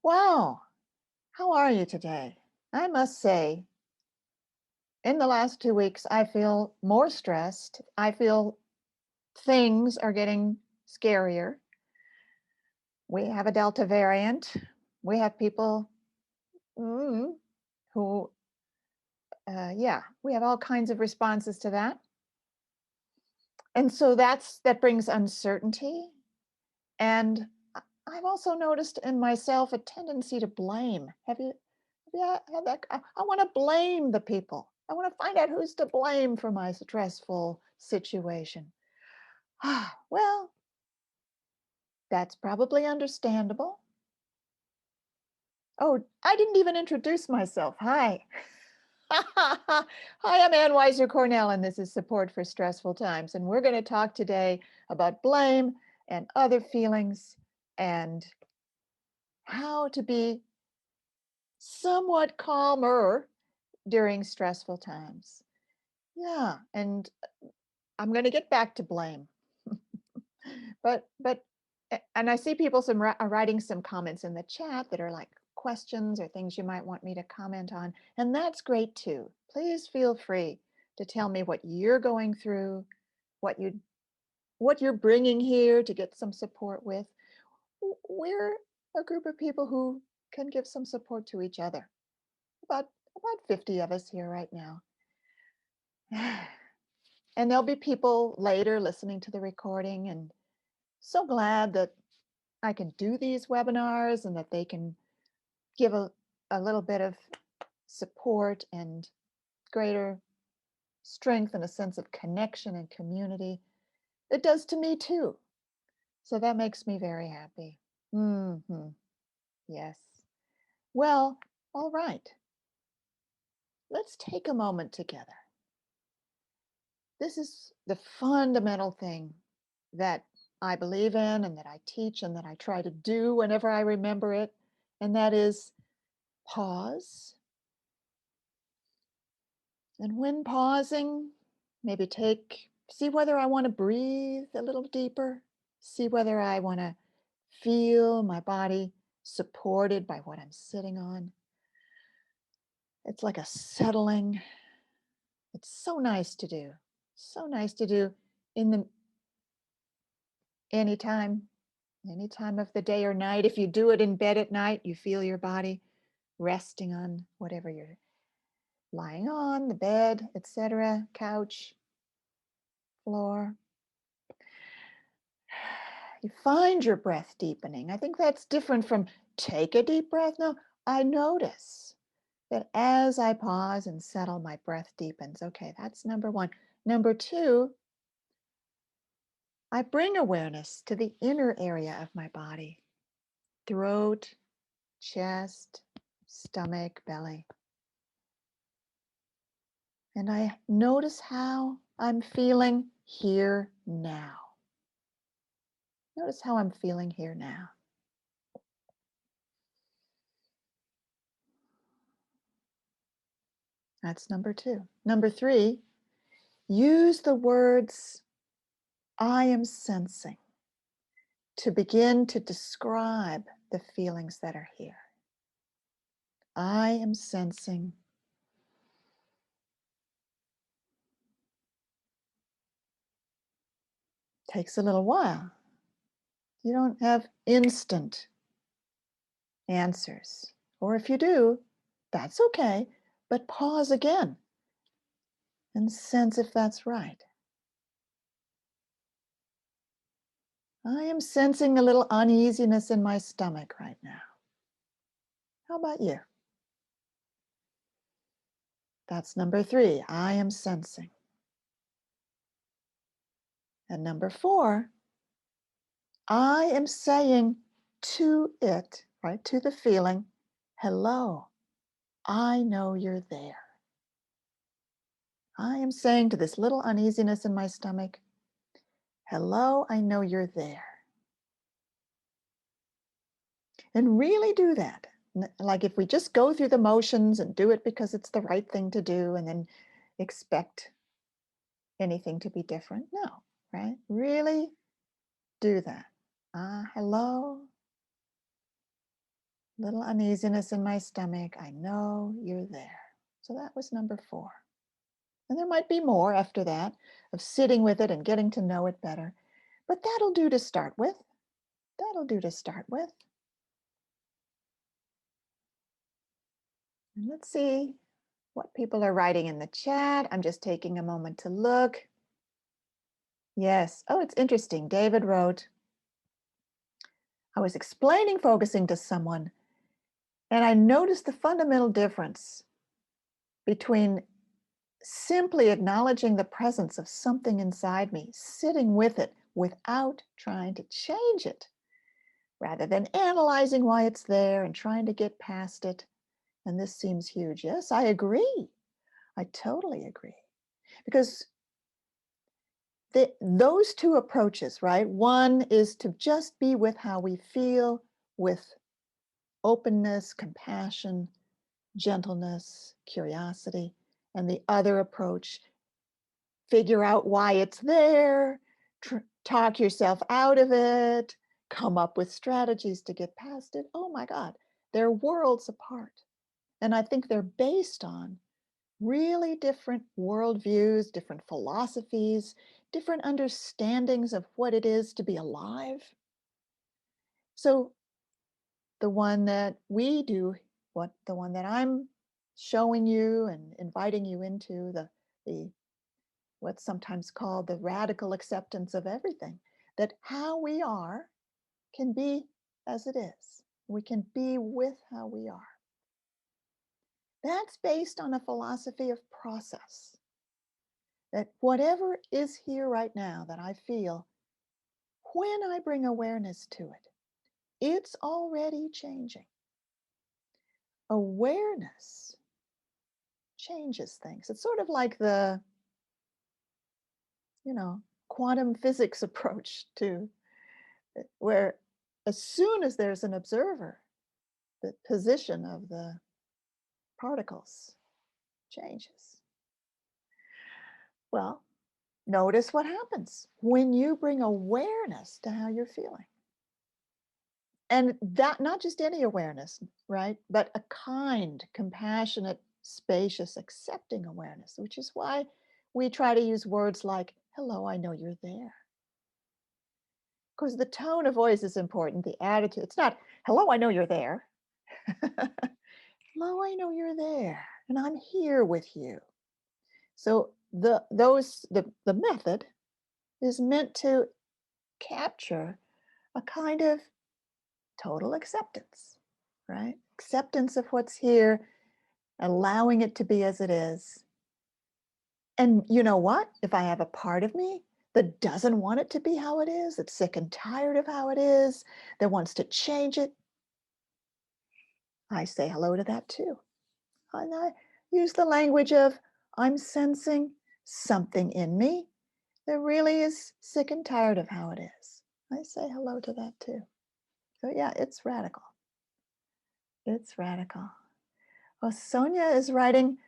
Wow, how are you today? I must say, in the last 2 weeks, I feel more stressed. I feel things are getting scarier. We have a Delta variant. We have people mm, who, yeah, we have all kinds of responses to that. And so that brings uncertainty. And I've also noticed in myself a tendency to blame. Had that? I want to blame the people. I want to find out who's to blame for my stressful situation. Well, that's probably understandable. Oh, I didn't even introduce myself. Hi. Hi, I'm Weiser Cornell, and this is Support for Stressful Times. And we're going to talk today about blame and other feelings and how to be somewhat calmer during stressful times. Yeah, and I'm going to get back to blame. And I see people are writing some comments in the chat that are like questions or things you might want me to comment on, and that's great too. Please feel free to tell me what you're going through, what you're bringing here to get some support with. We're a group of people who can give some support to each other. About 50 of us here right now. And there'll be people later listening to the recording, and so glad that I can do these webinars and that they can give a little bit of support and greater strength and a sense of connection and community. It does to me too. So that makes me very happy. Yes. Well, all right. Let's take a moment together. This is the fundamental thing that I believe in and that I teach and that I try to do whenever I remember it, and that is pause. And when pausing, maybe see whether I want to breathe a little deeper, see whether I want to feel my body supported by what I'm sitting on. It's like a settling. It's so nice to do. So nice to do in the anytime, any time of the day or night. If you do it in bed at night, you feel your body resting on whatever you're lying on, the bed, etc., couch, floor. You find your breath deepening. I think that's different from take a deep breath. No, I notice that as I pause and settle, my breath deepens. Okay, that's number one. Number two, I bring awareness to the inner area of my body: throat, chest, stomach, belly. And I notice how I'm feeling here now. Notice how I'm feeling here now. That's number two. Number three, use the words I am sensing to begin to describe the feelings that are here. I am sensing. Takes a little while. You don't have instant answers. Or if you do, that's okay, but pause again and sense if that's right. I am sensing a little uneasiness in my stomach right now. How about you? That's number three. I am sensing. And number four, I am saying to it, right, to the feeling, hello, I know you're there. I am saying to this little uneasiness in my stomach, hello, I know you're there. And really do that. Like if we just go through the motions and do it because it's the right thing to do and then expect anything to be different, no, right? Really do that. Hello, Little uneasiness in my stomach. I know you're there. So that was number 4. And there might be more after that of sitting with it and getting to know it better. But that'll do to start with. That'll do to start with. And let's see what people are writing in the chat. I'm just taking a moment to look. Yes. Oh, it's interesting. David wrote, I was explaining focusing to someone, and I noticed the fundamental difference between simply acknowledging the presence of something inside me, sitting with it without trying to change it, rather than analyzing why it's there and trying to get past it. And this seems huge. Yes, I agree. I totally agree. Because those two approaches, right? One is to just be with how we feel with openness, compassion, gentleness, curiosity. And the other approach, figure out why it's there, talk yourself out of it, come up with strategies to get past it. Oh my God, they're worlds apart. And I think they're based on really different worldviews, different philosophies, different understandings of what it is to be alive. So the one that we do, the one that I'm showing you and inviting you into, the what's sometimes called the radical acceptance of everything, that how we are can be as it is. We can be with how we are. That's based on a philosophy of process. That whatever is here right now that I feel, when I bring awareness to it, it's already changing. Awareness changes things. It's sort of like the, quantum physics approach to where as soon as there's an observer, the position of the particles changes. Well, notice what happens when you bring awareness to how you're feeling. And that, not just any awareness, right? But a kind, compassionate, spacious, accepting awareness, which is why we try to use words like, hello, I know you're there. Because the tone of voice is important, the attitude. It's not, hello, I know you're there. Hello, I know you're there, and I'm here with you. So the method is meant to capture a kind of total acceptance, right? Acceptance of what's here, allowing it to be as it is. And you know what? If I have a part of me that doesn't want it to be how it is, that's sick and tired of how it is, that wants to change it, I say hello to that too. And I use the language of, I'm sensing something in me that really is sick and tired of how it is. I say hello to that too. So yeah, it's radical. It's radical. Well, Sonia is writing,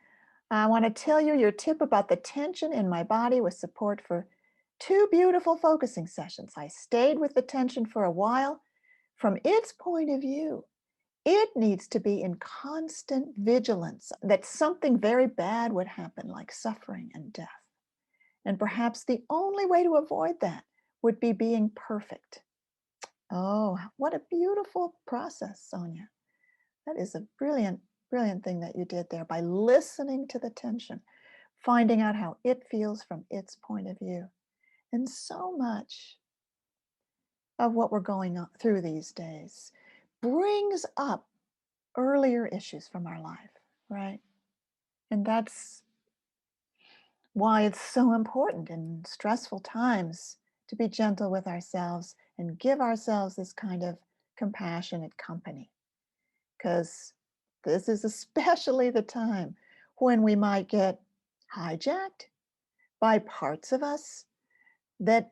I want to tell you your tip about the tension in my body with support for 2 beautiful focusing sessions. I stayed with the tension for a while. From its point of view, it needs to be in constant vigilance that something very bad would happen, like suffering and death. And perhaps the only way to avoid that would be being perfect. Oh, what a beautiful process, Sonia. That is a brilliant, brilliant thing that you did there by listening to the tension, finding out how it feels from its point of view. And so much of what we're going through these days brings up earlier issues from our life, right? And that's why it's so important in stressful times to be gentle with ourselves and give ourselves this kind of compassionate company. Because this is especially the time when we might get hijacked by parts of us that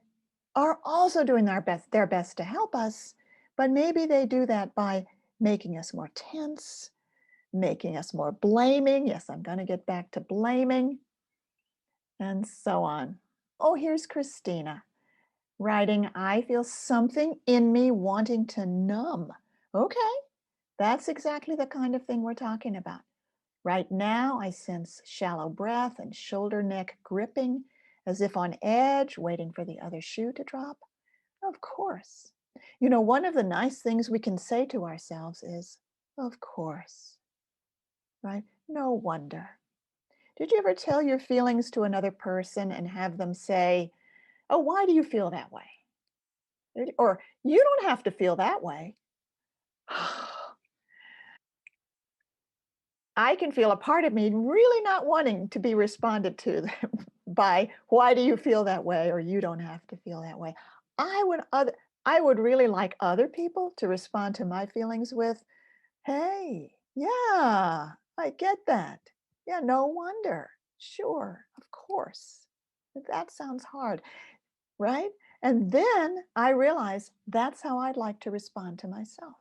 are also doing their best to help us, but maybe they do that by making us more tense, making us more blaming. Yes, I'm going to get back to blaming, and so on. Oh, here's Christina writing, I feel something in me wanting to numb. Okay, That's exactly the kind of thing we're talking about. Right now, I sense shallow breath and shoulder neck gripping as if on edge, waiting for the other shoe to drop. Of course. One of the nice things we can say to ourselves is, of course, right? No wonder. Did you ever tell your feelings to another person and have them say, oh, why do you feel that way? Or you don't have to feel that way. I can feel a part of me really not wanting to be responded to by why do you feel that way or you don't have to feel that way. I would other I would really like other people to respond to my feelings with, "Hey, yeah, I get that. Yeah, no wonder. Sure, of course. That sounds hard." Right? And then I realize that's how I'd like to respond to myself.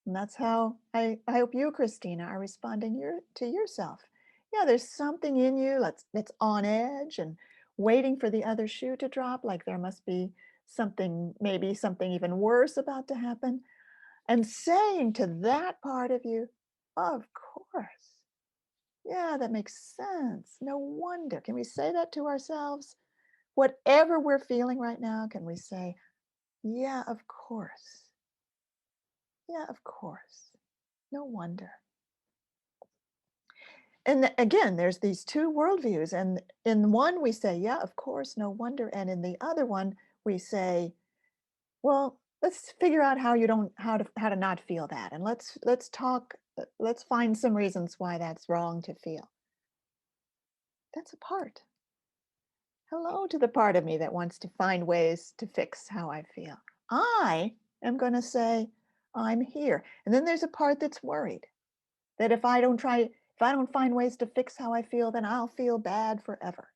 And that's how I hope you, Christina, are responding to yourself. Yeah, there's something in you that's on edge and waiting for the other shoe to drop, like there must be something, maybe something even worse about to happen. And saying to that part of you, of course. Yeah, that makes sense. No wonder. Can we say that to ourselves? Whatever we're feeling right now, can we say, yeah, of course. Yeah, of course. No wonder. And again, there's these two worldviews. And in one, we say, yeah, of course, no wonder. And in the other one, we say, well, let's figure out how to not feel that. And let's talk, let's find some reasons why that's wrong to feel. That's a part. Hello to the part of me that wants to find ways to fix how I feel. I am going to say, I'm here. And then there's a part that's worried that if I don't find ways to fix how I feel, then I'll feel bad forever.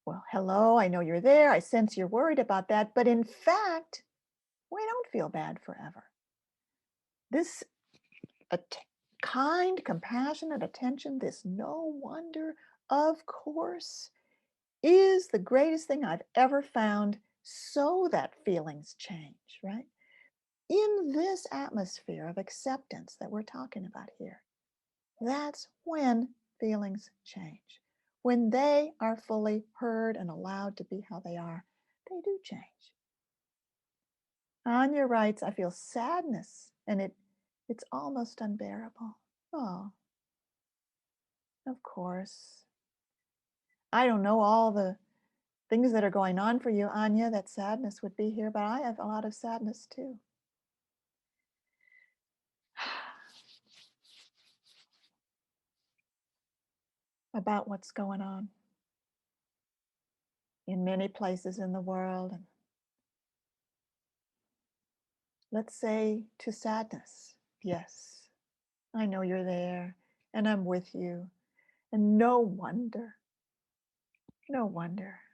Well, hello, I know you're there. I sense you're worried about that. But in fact, we don't feel bad forever. This at- kind, compassionate attention, this no wonder, of course, is the greatest thing I've ever found so that feelings change, right? In this atmosphere of acceptance that we're talking about here, that's when feelings change. When they are fully heard and allowed to be how they are, they do change. Anya writes, I feel sadness and it's almost unbearable. Oh, of course. I don't know all the things that are going on for you, Anya, that sadness would be here, but I have a lot of sadness too. About what's going on in many places in the world. And let's say to sadness, yes, I know you're there and I'm with you. And no wonder,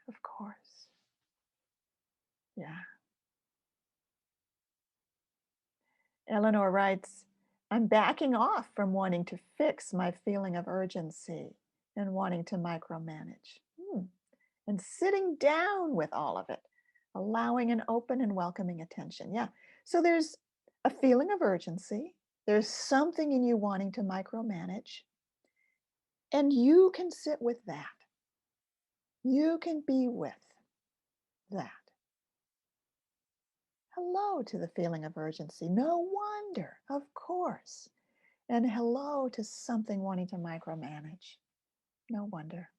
of course. Yeah. Eleanor writes, I'm backing off from wanting to fix my feeling of urgency and wanting to micromanage. And sitting down with all of it, allowing an open and welcoming attention. Yeah. So there's a feeling of urgency. There's something in you wanting to micromanage, and you can sit with that. You can be with that. Hello to the feeling of urgency. No wonder, of course. And hello to something wanting to micromanage. No wonder.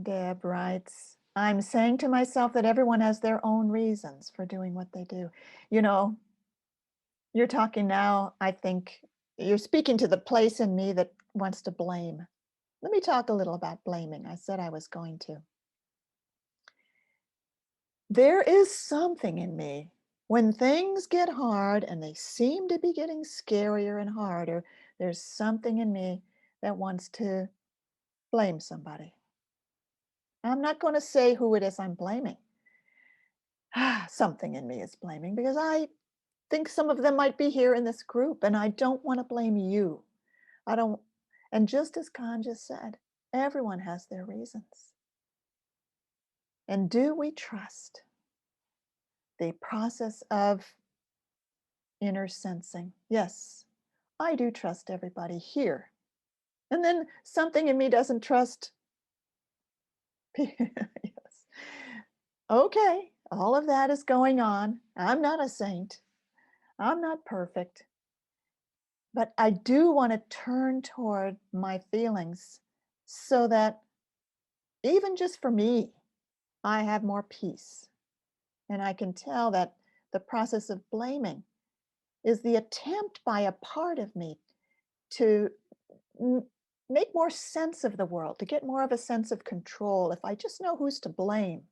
Deb writes, I'm saying to myself that everyone has their own reasons for doing what they do. You know, you're talking now, I think you're speaking to the place in me that wants to blame. Let me talk a little about blaming. I said I was going to. There is something in me when things get hard and they seem to be getting scarier and harder, there's something in me that wants to blame somebody. I'm not going to say who it is I'm blaming. Something in me is blaming because I think some of them might be here in this group and I don't want to blame you. I don't, and just as Khan just said, everyone has their reasons. And do we trust? the process of inner sensing. Yes, I do trust everybody here. And then something in me doesn't trust. Yes. Okay, all of that is going on. I'm not a saint. I'm not perfect. But I do want to turn toward my feelings so that even just for me, I have more peace. And I can tell that the process of blaming is the attempt by a part of me to m- make more sense of the world, to get more of a sense of control. If I just know who's to blame,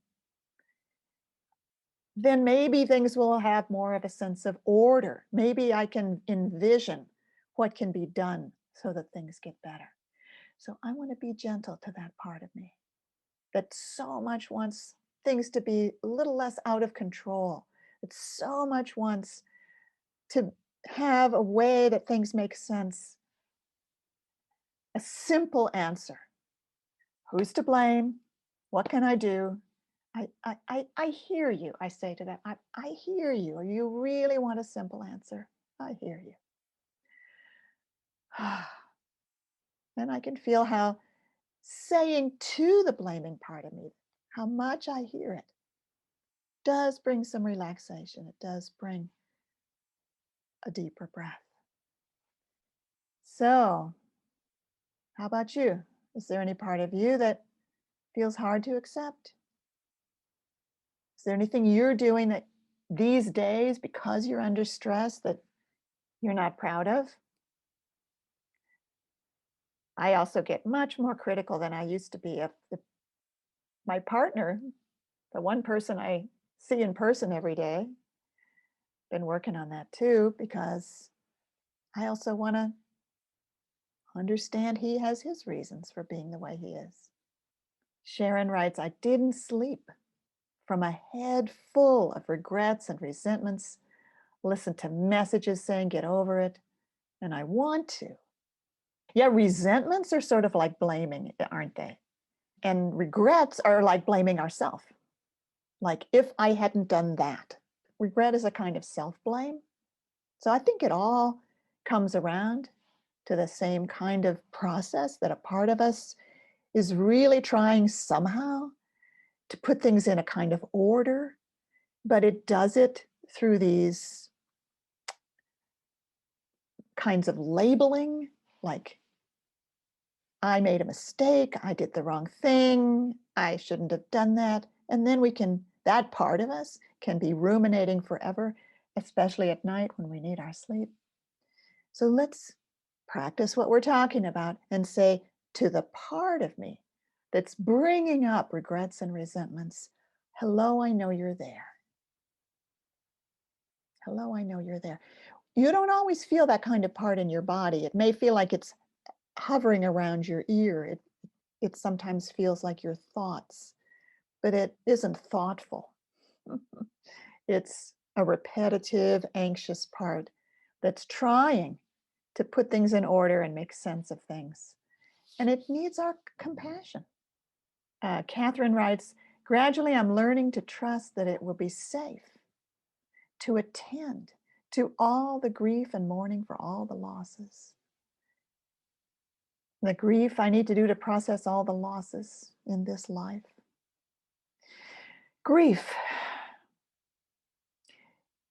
then maybe things will have more of a sense of order. Maybe I can envision what can be done so that things get better. So I want to be gentle to that part of me that so much wants things to be a little less out of control. It so much wants to have a way that things make sense. A simple answer. Who's to blame? What can I do? I hear you, I say to them. I hear you. You really want a simple answer. I hear you. And I can feel how saying to the blaming part of me, how much I hear it, does bring some relaxation. It does bring a deeper breath. So, how about you? Is there any part of you that feels hard to accept? Is there anything you're doing that these days, because you're under stress, that you're not proud of? I also get much more critical than I used to be of my partner, the one person I see in person every day. Been working on that too, because I also want to understand he has his reasons for being the way he is. Sharon writes, I didn't sleep from a head full of regrets and resentments, listen to messages saying, get over it, and I want to. Yeah, resentments are sort of like blaming, aren't they? And regrets are like blaming ourselves. Like, if I hadn't done that. Regret is a kind of self-blame. So I think it all comes around to the same kind of process that a part of us is really trying somehow to put things in a kind of order, but it does it through these kinds of labeling, like, I made a mistake, I did the wrong thing, I shouldn't have done that. And then that part of us can be ruminating forever, especially at night when we need our sleep. So let's practice what we're talking about and say to the part of me that's bringing up regrets and resentments, hello, I know you're there. Hello, I know you're there. You don't always feel that kind of part in your body. It may feel like it's hovering around your ear. It sometimes feels like your thoughts, but it isn't thoughtful. It's a repetitive, anxious part that's trying to put things in order and make sense of things. And it needs our compassion. Catherine writes, gradually I'm learning to trust that it will be safe to attend to all the grief and mourning for all the losses. The grief I need to do to process all the losses in this life. Grief.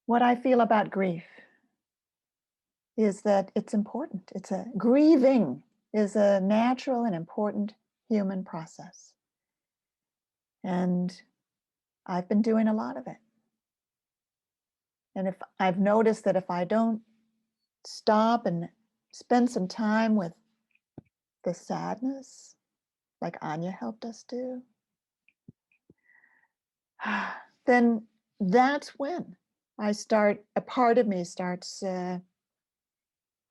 What I feel about grief is that it's important. Grieving is a natural and important human process. And I've been doing a lot of it. And if I've noticed that if I don't stop and spend some time with the sadness, like Anya helped us do, then that's when a part of me starts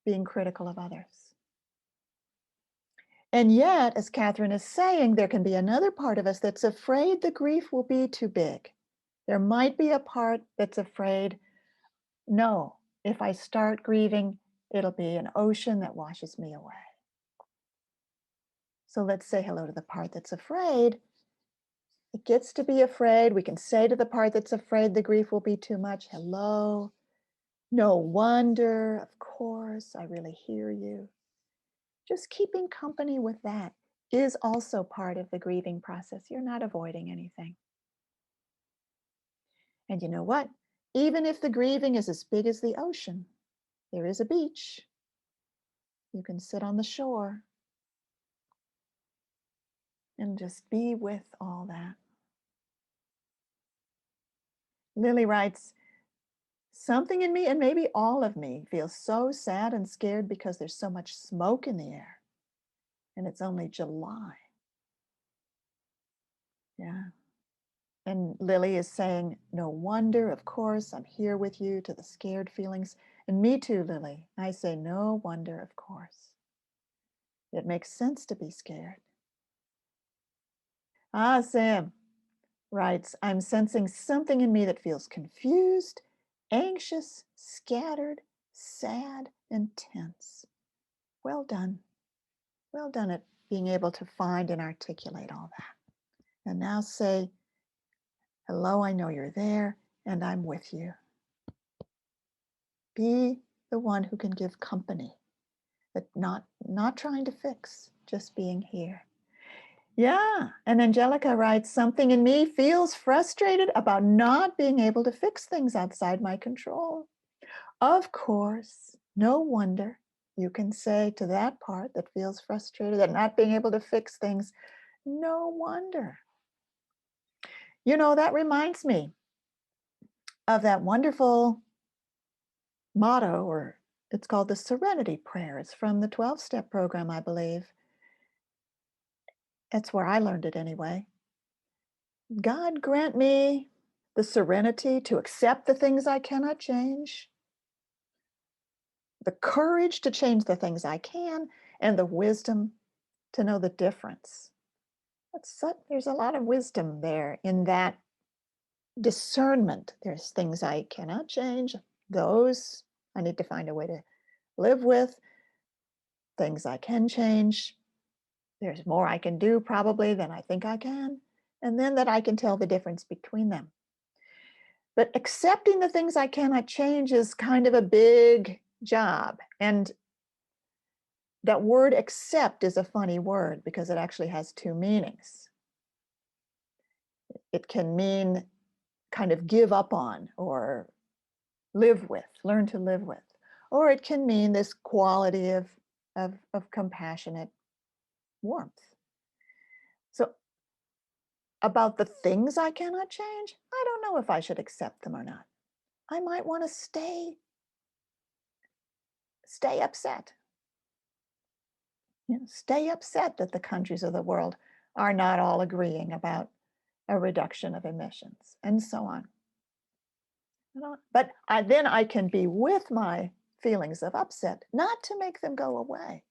being critical of others. And yet, as Catherine is saying, there can be another part of us that's afraid the grief will be too big. There might be a part that's afraid, no, if I start grieving, it'll be an ocean that washes me away. So let's say hello to the part that's afraid It gets to be afraid. We can say to the part that's afraid the grief will be too much, hello, no wonder, of course, I really hear you. Just keeping company with that is also part of the grieving process. You're not avoiding anything. And you know what? Even if the grieving is as big as the ocean, there is a beach. You can sit on the shore and just be with all that. Lily writes, something in me, and maybe all of me, feels so sad and scared because there's so much smoke in the air. And it's only July. Yeah. And Lily is saying, no wonder, of course, I'm here with you to the scared feelings. And me too, Lily. I say, no wonder, of course. It makes sense to be scared. Ah, Sam writes, I'm sensing something in me that feels confused, anxious, scattered, sad, and tense. Well done. Well done at being able to find and articulate all that. And now say, hello, I know you're there, and I'm with you. Be the one who can give company, but not trying to fix, just being here. Yeah, and Angelica writes, something in me feels frustrated about not being able to fix things outside my control. Of course, no wonder. You can say to that part that feels frustrated at not being able to fix things, no wonder. You know, that reminds me of that wonderful motto, or it's called the Serenity Prayer. It's from the 12-step program, I believe. That's where I learned it anyway. God grant me the serenity to accept the things I cannot change, the courage to change the things I can, and the wisdom to know the difference. There's a lot of wisdom there in that discernment. There's things I cannot change. Those I need to find a way to live with. Things I can change. There's more I can do probably than I think I can. And then that I can tell the difference between them. But accepting the things I cannot change is kind of a big job. And that word accept is a funny word because it actually has two meanings. It can mean kind of give up on or live with, learn to live with. Or it can mean this quality of compassionate warmth. So about the things I cannot change, I don't know if I should accept them or not. I might want to stay upset. Stay upset that the countries of the world are not all agreeing about a reduction of emissions and so on. But then I can be with my feelings of upset, not to make them go away,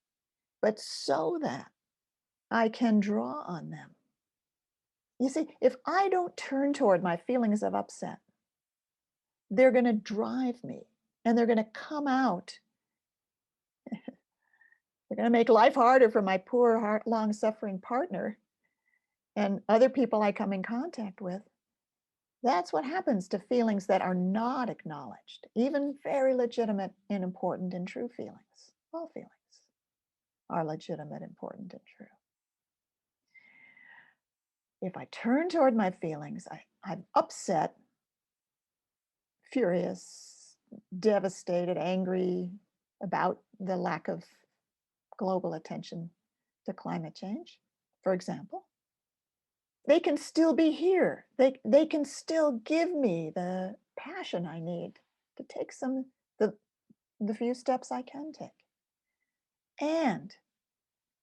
but so that I can draw on them. You see, if I don't turn toward my feelings of upset, they're going to drive me and they're going to come out. They're going to make life harder for my poor, long-suffering partner and other people I come in contact with. That's what happens to feelings that are not acknowledged, even very legitimate and important and true feelings. All feelings are legitimate, important, and true. If I turn toward my feelings, I'm upset, furious, devastated, angry about the lack of global attention to climate change, for example. They can still be here. They can still give me the passion I need to take the few steps I can take. And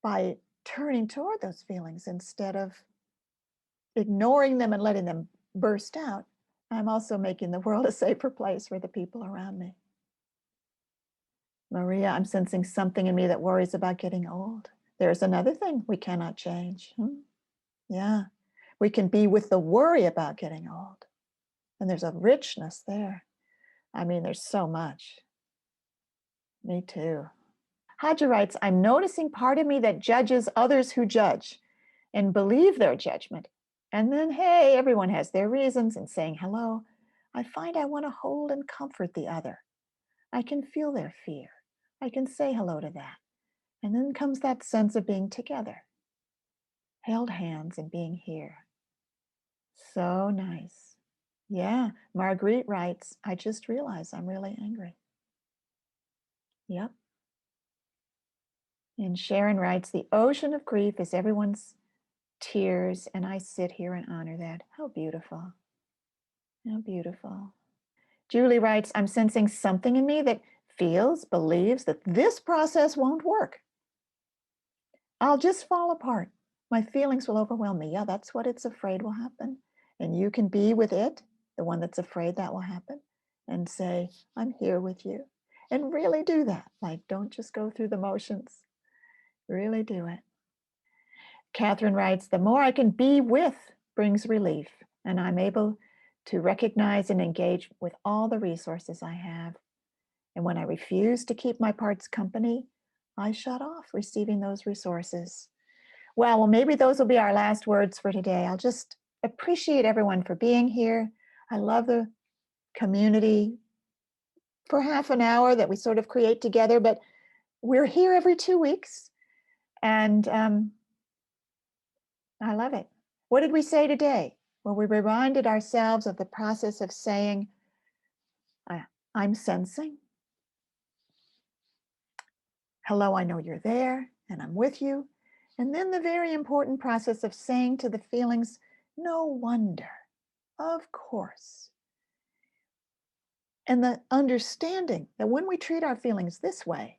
by turning toward those feelings instead of ignoring them and letting them burst out, I'm also making the world a safer place for the people around me. Maria, I'm sensing something in me that worries about getting old. There's another thing we cannot change. Yeah, we can be with the worry about getting old. And there's a richness there. I mean, there's so much. Me too. Haja writes, I'm noticing part of me that judges others who judge and believe their judgment And then, hey, everyone has their reasons, and saying hello, I find I want to hold and comfort the other. I can feel their fear. I can say hello to that. And then comes that sense of being together, held hands and being here. So nice. Yeah, Marguerite writes, I just realized I'm really angry. Yep. And Sharon writes, the ocean of grief is everyone's tears, and I sit here and honor that. How beautiful. How beautiful. Julie writes, I'm sensing something in me that believes that this process won't work. I'll just fall apart. My feelings will overwhelm me. Yeah, that's what it's afraid will happen. And you can be with it, the one that's afraid that will happen, and say, I'm here with you. And really do that. Like, don't just go through the motions. Really do it. Catherine writes, the more I can be with brings relief, and I'm able to recognize and engage with all the resources I have. And when I refuse to keep my parts company, I shut off receiving those resources. Well, maybe those will be our last words for today. I'll just appreciate everyone for being here. I love the community for half an hour that we sort of create together, but we're here every 2 weeks, and I love it. What did we say today? Well, we reminded ourselves of the process of saying, I'm sensing. Hello, I know you're there, and I'm with you. And then the very important process of saying to the feelings, no wonder, of course. And the understanding that when we treat our feelings this way,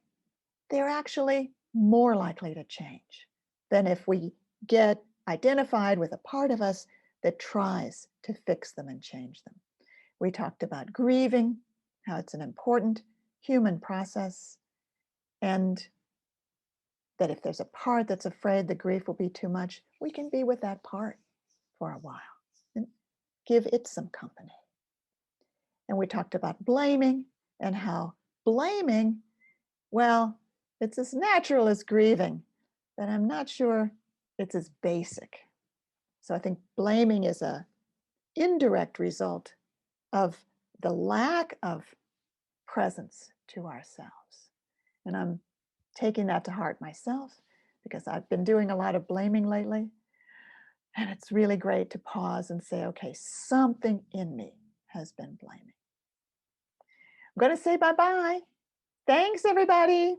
they're actually more likely to change than if we get identified with a part of us that tries to fix them and change them. We talked about grieving, how it's an important human process, and that if there's a part that's afraid the grief will be too much, we can be with that part for a while and give it some company. And we talked about blaming and how blaming, well, it's as natural as grieving, but I'm not sure it's as basic. So I think blaming is a indirect result of the lack of presence to ourselves. And I'm taking that to heart myself because I've been doing a lot of blaming lately. And it's really great to pause and say, okay, something in me has been blaming. I'm going to say bye bye. Thanks, everybody.